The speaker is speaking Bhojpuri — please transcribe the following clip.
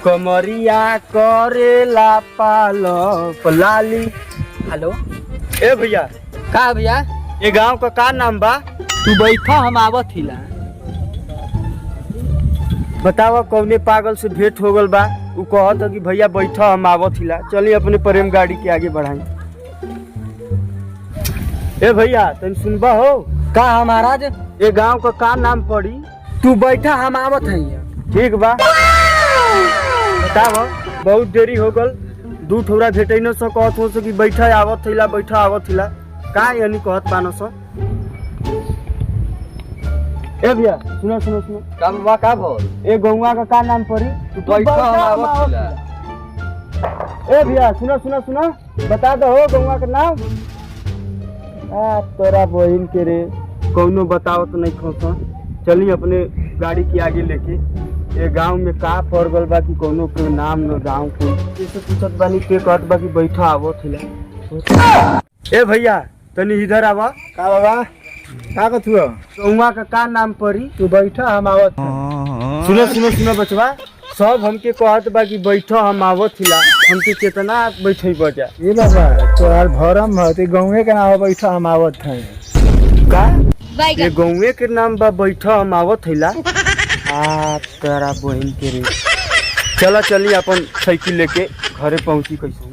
कमरिया करेला पालप लाली। हेलो ए भैया, का भैया? ये गांव का नाम बा? तू बैठा, हम आवत हिला। बतावा कौने पागल से भेंट हो गल बा? उ कहत कि भैया बैठा, हम आवत हिला। चलिए अपने प्रेम गाड़ी के आगे बढ़ाई। ए भैया, तुम सुनबा हो? का महाराज? ये गांव का नाम पड़ी? तू बैठा, हम आवत है। ठीक बा, बतावा। बहुत देरी हो गल, दू ठोरा भेटे न सो कहत हो सो कि बैठा आवत हिला, बैठा आवत हिला। का यानी कहत पानो सो? ए भैया, सुनो सुनो सुनो। का बाबा, का बोल? ए गौवा का नाम पड़ी? तू बैठा, हम आवत हिला। ए भैया, सुनो सुनो सुनो, बता दो हो गौवा का नाम। तोरा बहिन के रे, कौनो बताओ तो नहीं खोसा। चलिए अपने गाड़ी के आगे लेके। ये गांव में का पड़ गल बा कि कौनो के नाम न गांव के जैसे पूछत बानी के कहत बा कि बैठा आवो थिला। ए भैया, तनी इधर आवा। का बाबा, का कहत हुआ? गौवा का नाम पड़ी? तू बैठा, हम आवत। सुनो सुनो सुनो बचवा, सब हमके कहत बा कि बैठा, हम आवत थिला। हमके कितना बैठे बजा? ये बाबा, तोहार भरम है, ते गाँवे के नाम बैठा, हम आवत है। का ये गौवे के नाम बा बैठा, हम आवत हिला? तेरा बहन के रे। चला चली अपन साइकिल लेके घरे पहुंची कैसे।